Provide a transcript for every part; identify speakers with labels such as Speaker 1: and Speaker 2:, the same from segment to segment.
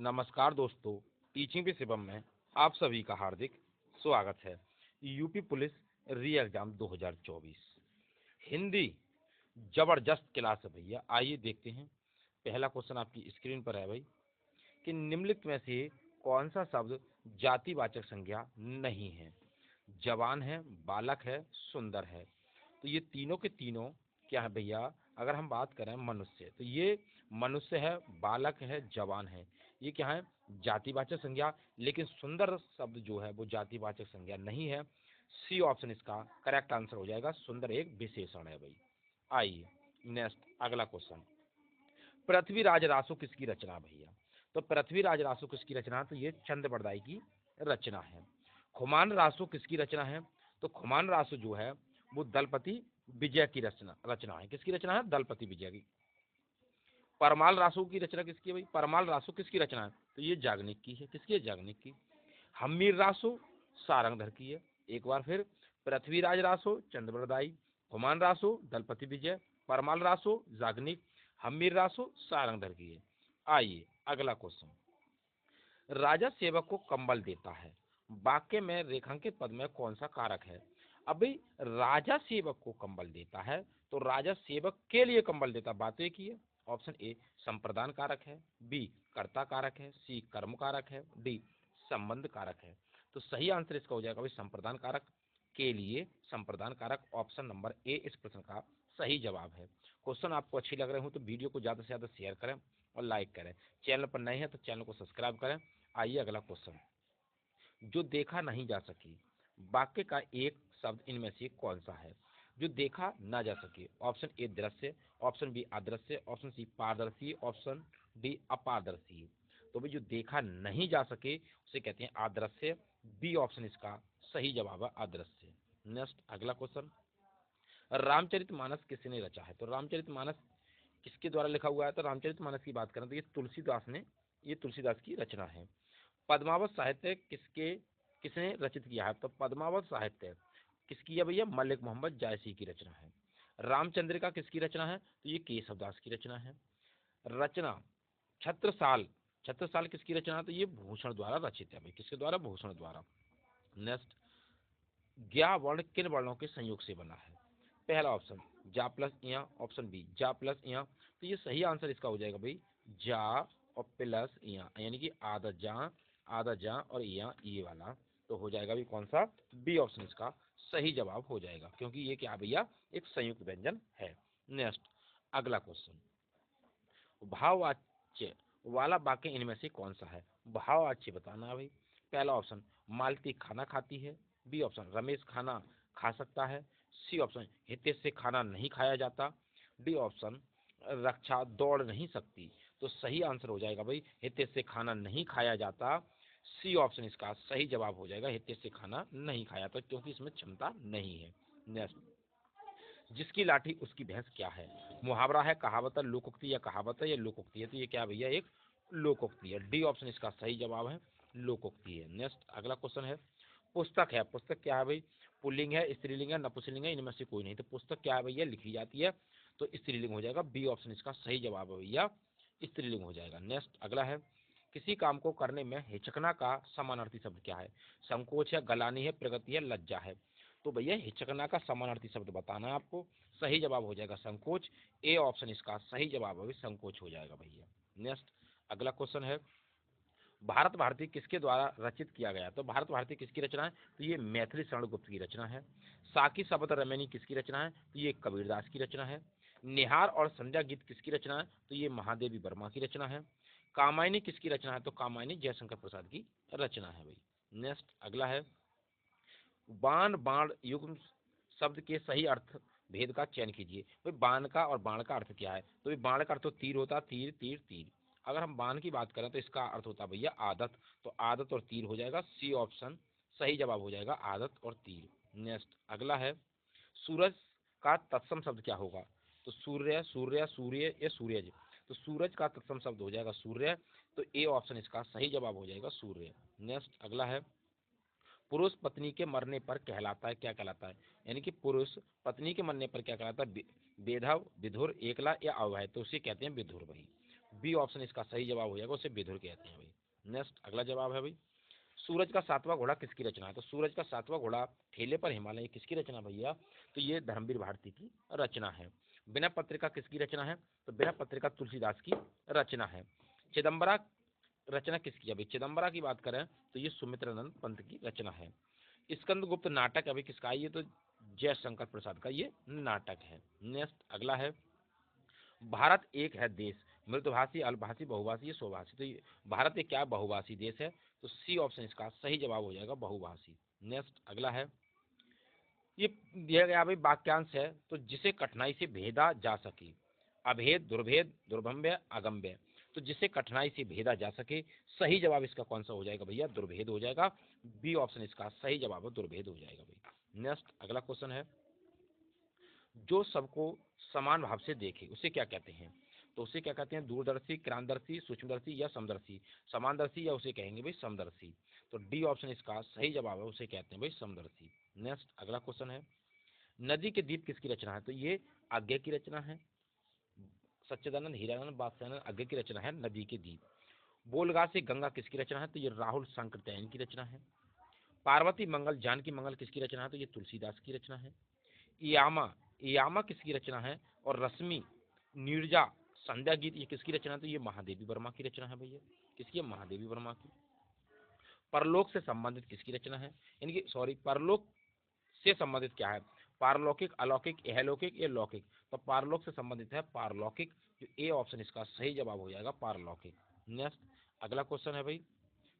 Speaker 1: नमस्कार दोस्तों, teaching with Shivam में आप सभी का हार्दिक स्वागत है। यूपी पुलिस री एग्जाम 2024 हिंदी जबरदस्त क्लास है भैया। आइए देखते हैं। पहला क्वेश्चन आपकी स्क्रीन पर है भाई कि निम्नलिखित में से कौन सा शब्द जातिवाचक संज्ञा नहीं है। जवान है, बालक है, सुंदर है। तो ये तीनों के तीनों क्या है भैया? अगर हम बात करें मनुष्य, तो ये मनुष्य है, बालक है, जवान है, ये क्या है? जातिवाचक संज्ञा। लेकिन सुंदर शब्द जो है वो जातिवाचक संज्ञा नहीं है। सी ऑप्शन इसका करेक्ट आंसर हो जाएगा। सुंदर एक विशेषण है भाई। आइए नेक्स्ट अगला क्वेश्चन। पृथ्वीराज रासो किसकी रचना भैया? तो पृथ्वीराज रासो किसकी रचना? तो ये चंद बरदाई की रचना है। खुमान रासो किसकी रचना है? तो खुमान रासो जो है वो दलपति विजय की रचना है। किसकी रचना है? दलपति विजय की। परमाल रासो की रचना किसकी है भाई? परमाल रासो किसकी रचना है? तो ये जागनिक की है। किसकी है? जागनिक की। हम्मीर रासो सारंगधर की है। एक बार फिर, पृथ्वीराज रासो चंद्रबरदाई, हुमान रासो दलपति विजय, परमाल रासो जागनिक, हम्मीर रासो सारंगधर की है। आइए अगला क्वेश्चन। राजा सेवक को कंबल देता है, वाक्य में रेखांकित पद में कौन सा कारक है? अभी राजा सेवक को कंबल देता है, तो राजा सेवक के लिए कंबल देता, बात एक ही है। ऑप्शन ए संप्रदान कारक है, बी कर्ता कारक है, सी कर्म कारक है, डी संबंध कारक है। तो सही आंसर इसका हो जाएगा भाई संप्रदान कारक। के लिए संप्रदान कारक, ऑप्शन नंबर ए इस प्रश्न का सही जवाब है। क्वेश्चन आपको अच्छी लग रहे हो तो वीडियो को ज़्यादा से ज़्यादा शेयर करें और लाइक करें। चैनल पर नए हैं तो चैनल को सब्सक्राइब करें। आइए अगला क्वेश्चन। जो देखा नहीं जा सके, वाक्य का एक शब्द इनमें से कौन सा है जो देखा ना जा सके? ऑप्शन ए दृश्य, ऑप्शन बी अदृश्य, ऑप्शन सी पारदर्शी, ऑप्शन डी अपारदर्शी। तो भाई जो देखा नहीं जा सके उसे कहते हैं अदृश्य। बी ऑप्शन इसका सही जवाब है, अदृश्य। नेक्स्ट अगला क्वेश्चन। रामचरितमानस किसने रचा है? तो रामचरितमानस किसके द्वारा लिखा हुआ है? तो रामचरितमानस की बात करें तो ये तुलसीदास की रचना है। पद्मावत साहित्य किसने रचित किया है? तो पद्मावत साहित्य किसकी है भैया? मलिक मोहम्मद जायसी की रचना है। रामचंद्रिका किसकी रचना है? तो ये केशवदास की रचना है। रचना छत्रसाल, छत्रसाल किसकी रचना है? तो ये भूषण द्वारा रचित है भाई। किसके द्वारा? भूषण द्वारा। नेक्स्ट, ज्ञा वर्ण किन वर्णों के संयोग से बना है? पहला ऑप्शन जा प्लस या, ऑप्शन बी जा प्लस या। तो ये सही आंसर इसका हो जाएगा भाई जा और प्लस या, यानी कि आधा जा और या ये वाला। तो हो जाएगा भी कौन सा? बी ऑप्शन इसका सही जवाब हो जाएगा, क्योंकि ये क्या भैया? एक संयुक्त व्यंजन है। नेक्स्ट अगला क्वेश्चन। भाववाच्य वाला वाक्य इनमें से कौन सा है? भाववाच्य बताना है भाई। पहला ऑप्शन मालती खाना खाती है, बी ऑप्शन रमेश खाना खा सकता है, सी ऑप्शन हितेश से खाना नहीं खाया जाता, डी ऑप्शन रक्षा दौड़ नहीं सकती। तो सही आंसर हो जाएगा भाई हितेश से खाना नहीं खाया जाता। सी ऑप्शन इसका सही जवाब हो जाएगा, हितेश से खाना नहीं खाया जाता, क्योंकि इसमें क्षमता नहीं है। नेक्स्ट, जिसकी लाठी उसकी भैंस क्या है? मुहावरा है, कहावत है, लोकोक्ति या कहावत है या लोकोक्ति है? तो ये क्या भैया? एक लोकोक्ति है। डी ऑप्शन इसका सही जवाब है, लोकोक्ति है। नेक्स्ट अगला क्वेश्चन है। पुस्तक है, पुस्तक क्या है भाई? पुल्लिंग है, स्त्रीलिंग है, नपुंसकलिंग है, इनमें से कोई नहीं। तो पुस्तक क्या है भैया? लिखी जाती है, तो स्त्रीलिंग हो जाएगा। बी ऑप्शन इसका सही जवाब है भैया, स्त्रीलिंग हो जाएगा। नेक्स्ट अगला है। किसी काम को करने में हिचकना का समानार्थी शब्द क्या है? संकोच है, गलानी है, प्रगति है, लज्जा है। तो भैया हिचकना का समानार्थी शब्द बताना है आपको। सही जवाब हो जाएगा संकोच। ए ऑप्शन इसका सही जवाब है, संकोच हो जाएगा भैया। नेक्स्ट अगला क्वेश्चन है। भारत भारती किसके द्वारा रचित किया गया? तो भारत भारती किसकी रचना है? तो ये मैथिली शरण गुप्त की रचना है। साकी शब्द रमैनी किसकी रचना है? तो ये कबीरदास की रचना है। निहार और संध्या गीत किसकी रचना है? तो ये महादेवी वर्मा की रचना है। कामायनी किसकी रचना है? तो कामायनी जयशंकर प्रसाद की रचना है भाई। नेक्स्ट अगला है। बाण बाण युग्म शब्द के सही अर्थ भेद का चयन कीजिए। भाई बाण का और बाण का अर्थ क्या है? तो भाई बाण का अर्थ तो तीर होता है, तीर तीर तीर। अगर हम बाण की बात करें तो इसका अर्थ होता है भैया आदत। तो आदत और तीर हो जाएगा। सी ऑप्शन सही जवाब हो जाएगा, आदत और तीर। नेक्स्ट अगला है। सूरज का तत्सम शब्द क्या होगा? तो सूर्य, सूर्य, सूर्य या सूर्यज। तो सूरज का तत्सम शब्द हो जाएगा सूर्य। तो ए ऑप्शन इसका सही जवाब हो जाएगा, सूर्य। नेक्स्ट अगला है। पुरुष पत्नी के मरने पर कहलाता है, क्या कहलाता है? यानी कि पुरुष पत्नी के मरने पर क्या कहलाता है? बेधव, विधुर, एकला या अविवाहित। तो उसे कहते हैं विधुर भाई। बी ऑप्शन इसका सही जवाब हो जाएगा, उसे विधुर कहते हैं भाई। नेक्स्ट अगला जवाब है भाई, सूरज का सातवां घोड़ा किसकी रचना है? तो सूरज का सातवां घोड़ा ठेले पर हिमालय किसकी रचना भैया? तो ये धर्मवीर भारती की रचना है। बिना पत्रिका किसकी रचना है? तो बिना पत्रिका तुलसीदास की रचना है। चिदम्बरा रचना किसकी? अभी चिदम्बरा की बात करें तो ये सुमित्रानंद पंत की रचना है। स्कंदगुप्त नाटक अभी किसका है? ये तो जयशंकर प्रसाद का ये नाटक है। नेक्स्ट अगला है, भारत एक है देश, मृदुभाषी, अल्पभाषी, बहुभाषी, स्वभाषी। तो ये भारत एक क्या बहुभाषी देश है? तो सी ऑप्शन इसका सही जवाब हो जाएगा, बहुभाषी। नेक्स्ट अगला है, ये दिया गया भाई वाक्यांश है, तो जिसे कठिनाई से भेदा जा सके, अभेद, दुर्भेद, दुर्भम्य, अगम्य। तो जिसे कठिनाई से भेदा जा सके, सही जवाब इसका कौन सा हो जाएगा भैया? दुर्भेद हो जाएगा। बी ऑप्शन इसका सही जवाब है, दुर्भेद हो जाएगा भाई। नेक्स्ट अगला क्वेश्चन है, जो सबको समान भाव से देखे उसे क्या कहते हैं? तो उसे क्या कहते हैं? दूरदर्शी, क्रांतदर्शी, सूक्ष्मदर्शी या समदर्शी? समानदर्शी या उसे कहेंगे भाई समदर्शी। तो डी ऑप्शन इसका सही जवाब है, उसे कहते हैं भाई समदर्शी। नेक्स्ट अगला क्वेश्चन है, नदी के द्वीप किसकी रचना है? तो ये आज्ञा की रचना है। सच्चिदानंद, हीरानंद, बादशाहनंद आज्ञा की रचना है नदी के द्वीप। बोलगा से गंगा किसकी रचना है? तो ये राहुल सांकृत्यायन की रचना है। पार्वती मंगल, जानकी मंगल किसकी रचना है? तो ये तुलसीदास की रचना है। यामा, यामा किसकी रचना है? और रश्मि, नीरजा, संध्या गीत ये किसकी रचना है? तो ये महादेवी वर्मा की रचना है भैया। किसकी है? महादेवी वर्मा की। परलोक से संबंधित किसकी रचना है? इनकी सॉरी, परलोक से संबंधित क्या है? पारलौकिक, अलौकिक, इहलौकिक, ये लौकिक। तो पारलोक से संबंधित है पारलौकिक। जो ए ऑप्शन इसका सही जवाब हो जाएगा, पारलौकिक। नेक्स्ट अगला क्वेश्चन है भाई,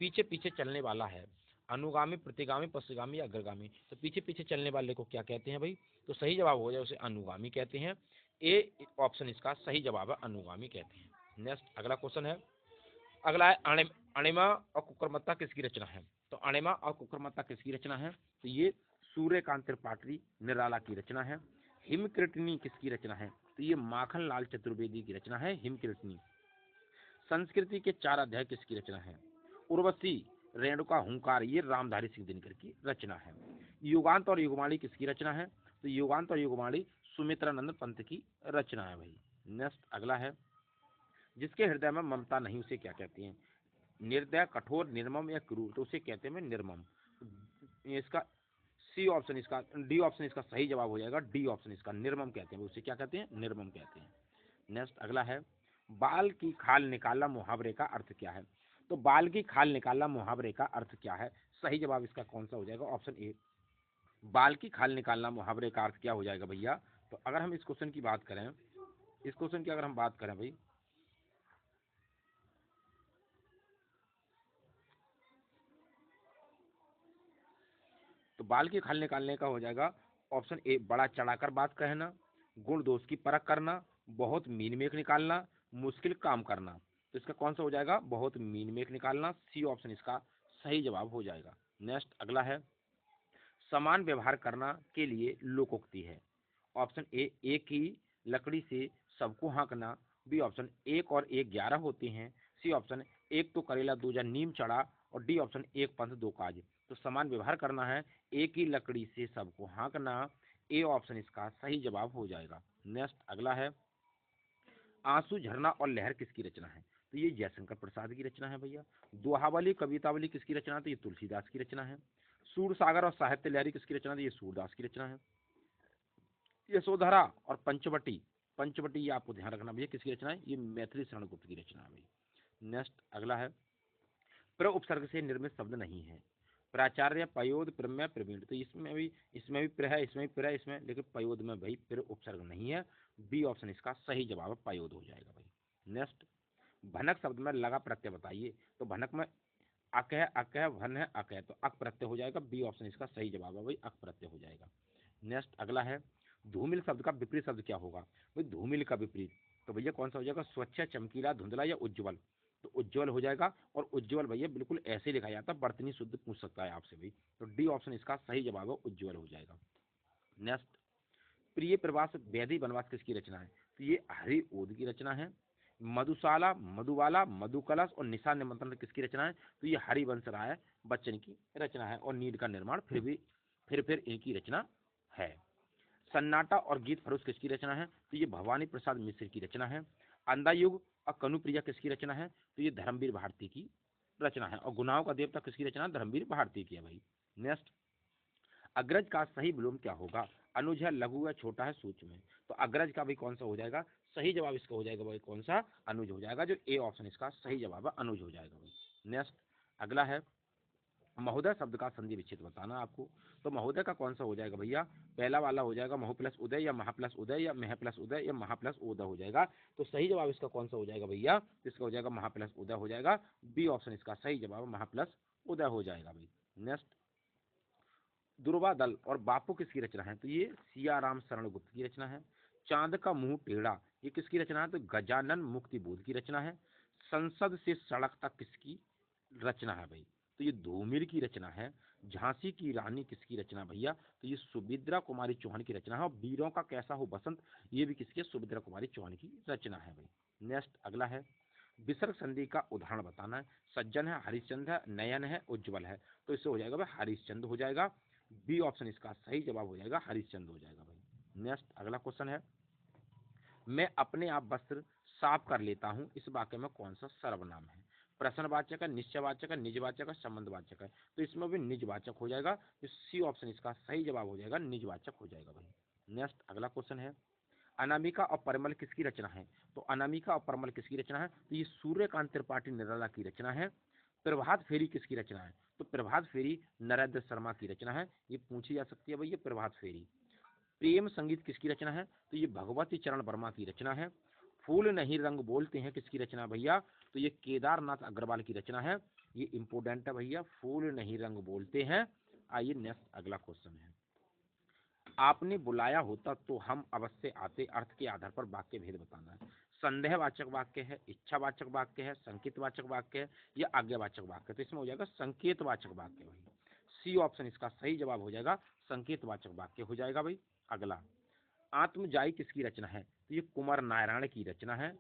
Speaker 1: पीछे पीछे चलने वाला है, अनुगामी, प्रतिगामी, पश्चिगामी या अग्रगामी? तो पीछे पीछे चलने वाले को क्या कहते हैं भाई? तो सही जवाब हो जाए उसे अनुगामी कहते हैं। ए ऑप्शन इसका सही जवाब है, अनुगामी कहते हैं। नेक्स्ट अगला क्वेश्चन है, अगला है अणिमा और कुकरमत्ता किसकी रचना है? तो अणिमा और कुकरमत्ता किसकी रचना है? तो ये सूर्यकांत त्रिपाठी निराला की रचना है। हिमकृतनी किसकी रचना है? तो ये माखन लाल चतुर्वेदी की रचना है, हिमकृतनी। संस्कृति के 4 अध्याय किसकी रचना है? उर्वशी, रेणुका, हुंकार, ये रामधारी सिंह दिनकर की रचना है। युगांत और युगमाली किसकी रचना है? तो युगांत और युगमाली सुमित्रानंद पंत की रचना है भाई। नेक्स्ट अगला है, जिसके हृदय में ममता नहीं उसे क्या कहते हैं? निर्दय, कठोर, निर्मम या क्रूर? तो उसे कहते हैं निर्मम। इसका सी ऑप्शन इसका, डी ऑप्शन इसका सही जवाब हो जाएगा, डी ऑप्शन इसका निर्मम कहते हैं, उसे क्या कहते हैं? निर्मम कहते हैं। नेक्स्ट अगला है, बाल की खाल निकालना मुहावरे का अर्थ क्या है? तो बाल की खाल निकालना मुहावरे का अर्थ क्या है? सही जवाब इसका कौन सा हो जाएगा? ऑप्शन ए, बाल की खाल निकालना मुहावरे का अर्थ क्या हो जाएगा भैया? तो अगर हम इस क्वेश्चन की बात करें, इस क्वेश्चन की अगर हम बात करें भाई, तो बाल की खाल निकालने का हो जाएगा ऑप्शन ए, बड़ा चढ़ाकर बात कहना, गुण दोष की परख करना, बहुत मीन मेख निकालना, मुश्किल काम करना। तो इसका कौन सा हो जाएगा? बहुत मीन मेख निकालना। सी ऑप्शन इसका सही जवाब हो जाएगा। नेक्स्ट अगला है, समान व्यवहार करना के लिए लोकोक्ति है। ऑप्शन ए, एक ही लकड़ी से सबको हाँकना। बी ऑप्शन, एक और एक 11 होते हैं। सी ऑप्शन, एक तो करेला दूजा नीम चढ़ा। और डी ऑप्शन, एक पंथ दो काज। तो समान व्यवहार करना है, एक ही लकड़ी से सबको हाँकना। ए ऑप्शन इसका सही जवाब हो जाएगा। नेक्स्ट अगला है, आंसू, झरना और लहर किसकी रचना है? तो ये जयशंकर प्रसाद की रचना है भैया। दोहावली, कवितावली किसकी रचना है? तो ये तुलसीदास की रचना है। सूर सागर और साहित्य लहरी किसकी रचना है? तो ये सूरदास की रचना है। यशोधरा और पंचवटी, पंचवटी ये आपको ध्यान रखना भैया किसकी रचना है? ये मैथिली शरण गुप्त की रचना है भाई। नेक्स्ट अगला है, प्र उपसर्ग से निर्मित शब्द नहीं है। प्राचार्य, पयोद, प्रमेय, प्रवीण। तो इसमें भी प्र है, इसमें भी प्र है, इसमें, लेकिन पयोद में भाई प्र उपसर्ग नहीं है। बी ऑप्शन इसका सही जवाब है, पयोद हो जाएगा भाई। नेक्स्ट, भनक शब्द में लगा प्रत्यय बताइए। तो भनक में अक है, अक है, भन है, अक है, तो अक प्रत्यय हो जाएगा। बी ऑप्शन इसका सही जवाब है भाई, अक प्रत्यय हो जाएगा। नेक्स्ट अगला है, धूमिल शब्द का विपरीत शब्द क्या होगा? भाई धूमिल का विपरीत, तो भैया कौन सा हो जाएगा? स्वच्छ, चमकीला, धुंधला या उज्ज्वल? तो उज्ज्वल हो जाएगा। और उज्ज्वल भैया बिल्कुल ऐसे लिखा जाता है, बर्तनी शुद्ध पूछ सकता है आपसे भाई। तो डी ऑप्शन इसका सही जवाब है, उज्ज्वल हो जाएगा। नेक्स्ट, प्रिय प्रवास, वैधि वनवास किसकी रचना है? तो ये हरि ओद की रचना है। मधुशाला, मधुबाला, मधुकलश और निशान निमंत्रण किसकी रचना है? तो ये हरिवंश राय बच्चन की रचना है। और नीड का निर्माण फिर इनकी रचना है। सन्नाटा और गीत फरोश किसकी रचना है? तो ये भवानी प्रसाद मिश्र की रचना है। अंधा युग और कनुप्रिया किसकी रचना है? तो ये धर्मवीर भारती की रचना है। और गुनाहों का देवता किसकी रचना? धर्मवीर भारती की है भाई। नेक्स्ट, अग्रज का सही विलोम क्या होगा? अनुज है, लघु है, छोटा है, सूक्ष्म है। तो अग्रज का भाई कौन सा हो जाएगा? सही जवाब इसका हो जाएगा भाई कौन सा? अनुज हो जाएगा, जो ए ऑप्शन इसका सही जवाब है, अनुज हो जाएगा भाई। नेक्स्ट, अगला है महोदय शब्द का संधि विच्छेद बताना आपको। तो महोदय का कौन सा हो जाएगा भैया? पहला वाला हो जाएगा महो प्लस उदय, या महा प्लस उदय, या मह प्लस उदय, या महा प्लस उदय हो जाएगा। तो सही जवाब इसका कौन सा हो जाएगा भैया? इसका हो जाएगा महा प्लस उदय हो जाएगा। बी ऑप्शन इसका सही जवाब है, महा प्लस उदय हो जाएगा भाई। नेक्स्ट, दुर्वादल और बापू किसकी रचना है? तो ये सियाराम शरण गुप्त की रचना है। चांद का मुंह टेढ़ा, ये किसकी रचना है? तो गजानन मुक्ति बोध की रचना है। संसद से सड़क तक किसकी रचना है भाई? तो ये धूमिल की रचना है। झांसी की रानी किसकी रचना भैया? तो ये सुभद्रा कुमारी चौहान की रचना है। और वीरों का कैसा हो बसंत, ये भी किसकी है? सुभद्रा कुमारी चौहान की रचना है भाई। नेक्स्ट, अगला है विसर्ग संधि का उदाहरण बताना है। सज्जन है, हरिश्चंद्र है, नयन है, उज्ज्वल है। तो इससे हो जाएगा भाई हरिश्चंद्र हो जाएगा। बी ऑप्शन इसका सही जवाब हो जाएगा, हरिश्चंद्र हो जाएगा भाई। नेक्स्ट, अगला क्वेश्चन है, मैं अपने आप वस्त्र साफ कर लेता हूँ, इस वाक्य में कौन सा सर्वनाम है? प्रश्नवाचक है, निश्चयवाचक है, निजवाचक है, संबंधवाचक है। तो इसमें भी निजवाचक हो जाएगा। तो सी ऑप्शन इसका सही जवाब हो जाएगा, निजवाचक हो जाएगा भाई। नेक्स्ट, अगला क्वेश्चन है, अनामिका और परिमल किसकी रचना है? तो अनामिका और परिमल किसकी रचना है? तो ये सूर्यकांत त्रिपाठी निराला की रचना है। प्रभात फेरी किसकी रचना है? तो प्रभात फेरी नरेंद्र शर्मा की रचना है। ये पूछी जा सकती है भाई, ये प्रभात फेरी। प्रेम संगीत किसकी रचना है? तो ये भगवती चरण वर्मा की रचना है। फूल नहीं रंग बोलते हैं किसकी रचना भैया? तो ये केदारनाथ अग्रवाल की रचना है। ये इंपोर्टेंट है भैया, फूल नहीं रंग बोलते हैं। आइए नेक्स्ट, अगला क्वेश्चन है, आपने बुलाया होता तो हम अवश्य आते, अर्थ के आधार पर वाक्य भेद बताना है। संदेहवाचक वाक्य है, इच्छावाचक वाक्य है, संकेतवाचक वाक्य है, या आज्ञावाचक वाक्य है। तो इसमें हो जाएगा संकेतवाचक वाक्य भाई। सी ऑप्शन इसका सही जवाब हो जाएगा, संकेतवाचक वाक्य हो जाएगा भाई। अगला, आत्मजाई किसकी रचना है? तो ये कुमार नारायण की रचना है।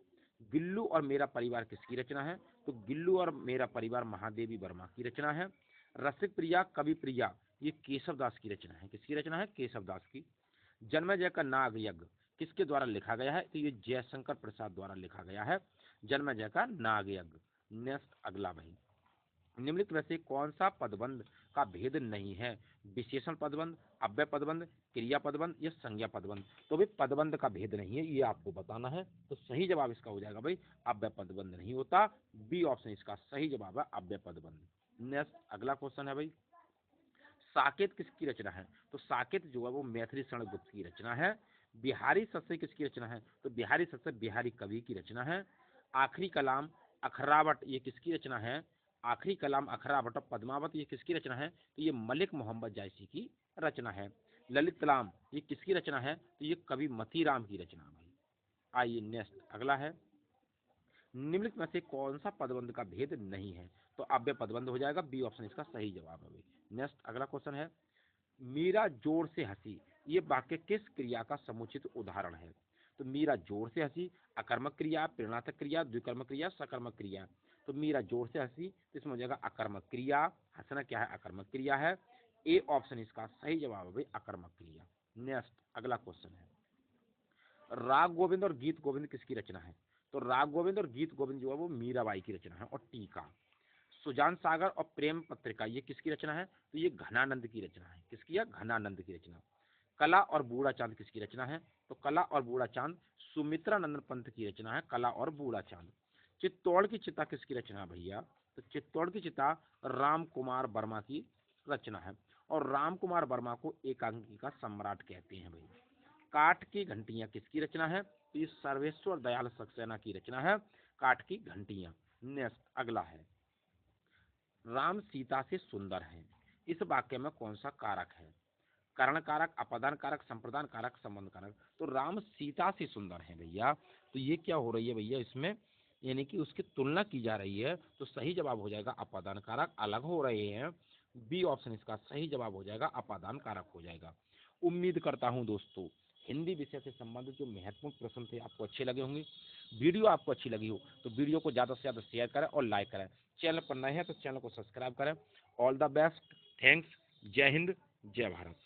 Speaker 1: गिल्लू और मेरा परिवार किसकी रचना है? तो गिल्लू और मेरा परिवार महादेवी वर्मा की रचना है। रसिक प्रिया कवि प्रिया, ये केशव दास की रचना है। किसकी रचना है? केशव दास की। जन्मेजय का नाग यज्ञ किसके द्वारा लिखा गया है? तो ये जयशंकर प्रसाद द्वारा लिखा गया है, जन्मेजय का नाग यज्ञ। नेक्स्ट, अगला भाई, निम्नलिखित में से कौन सा पदबंध का भेद नहीं है? विशेषण पदबंध, अव्यय पदबंध, क्रिया पदबंध, या संज्ञा पदबंध। तो भाई पदबंध का भेद नहीं है, ये आपको बताना है। तो सही जवाब इसका हो जाएगा भाई, अव्यय पदबंध नहीं होता। बी ऑप्शन इसका सही जवाब है, अव्यय पदबंध। नेक्स्ट, अगला क्वेश्चन है भाई, साकेत किसकी रचना है? तो साकेत जो है वो मैथिली शरण गुप्त की रचना है। बिहारी सस्य किसकी रचना है? तो बिहारी सस्य बिहारी कवि की रचना है। आखिरी कलाम अखरावट, ये किसकी रचना है? आखिरी कलाम अखरावट और पद्मावत, ये किसकी रचना है? तो ये मलिक मोहम्मद जायसी की रचना है। ललित कलाम, ये किसकी रचना है? तो ये कवि मतीराम की रचना है भाई। आइए नेक्स्ट, अगला है, निम्नलिखित में से कौन सा पदबंध का भेद नहीं है? तो अव्यय पदबंध हो जाएगा, बी ऑप्शन इसका सही जवाब है भाई। नेक्स्ट, अगला क्वेश्चन है, मीरा जोर से हंसी, ये वाक्य किस क्रिया का समुचित उदाहरण है? तो मीरा जोर से हंसी अकर्मक क्रिया, प्रेरणात्मक क्रिया, द्विकर्मक क्रिया, सकर्मक क्रिया। तो मीरा जोर से हंसी, तो इसमें हो जाएगा अकर्मक क्रिया। हंसना क्या है? अकर्मक क्रिया है। ए ऑप्शन इसका सही जवाब है भाई, अकर्मक क्रिया। नेक्स्ट, अगला क्वेश्चन है, राग गोविंद और गीत गोविंद किसकी रचना है? तो राग गोविंद और गीत गोविंद जो है वो मीराबाई की रचना है। और टीका, सुजान सागर और प्रेम पत्रिका, ये किसकी रचना है? तो ये घनानंद की रचना है। किसकी है? घनानंद की रचना। कला और बूढ़ा चांद किसकी रचना है? तो कला और बूढ़ा चांद सुमित्रा नंदन पंत की रचना है, कला और बूढ़ा चांद। चित्तौड़ की चिता किसकी रचना है भैया? तो चित्तौड़ की चिता राम कुमार वर्मा की रचना है। और राम कुमार वर्मा को एकांकी का सम्राट कहते हैं भाई। काठ की घंटियां किसकी रचना है? तो ये सर्वेश्वर दयाल सक्सेना की रचना है, काठ की घंटियां। नेक्स्ट, अगला है, राम सीता से सुंदर है, इस वाक्य में कौन सा कारक है? करण कारक, अपादान कारक, संप्रदान कारक, संबंध कारक। तो राम सीता से सुंदर है भैया। तो ये क्या हो रही है भैया इसमें, यानी कि उसकी तुलना की जा रही है। तो सही जवाब हो जाएगा अपादान कारक, अलग हो रहे हैं। बी ऑप्शन इसका सही जवाब हो जाएगा, अपादान कारक हो जाएगा। उम्मीद करता हूं दोस्तों हिंदी विषय से संबंधित जो महत्वपूर्ण प्रश्न थे आपको अच्छे लगे होंगे। वीडियो आपको अच्छी लगी हो तो वीडियो को ज़्यादा से ज़्यादा शेयर करें और लाइक करें। चैनल पर नए हैं तो चैनल को सब्सक्राइब करें। ऑल द बेस्ट, थैंक्स, जय हिंद, जय भारत।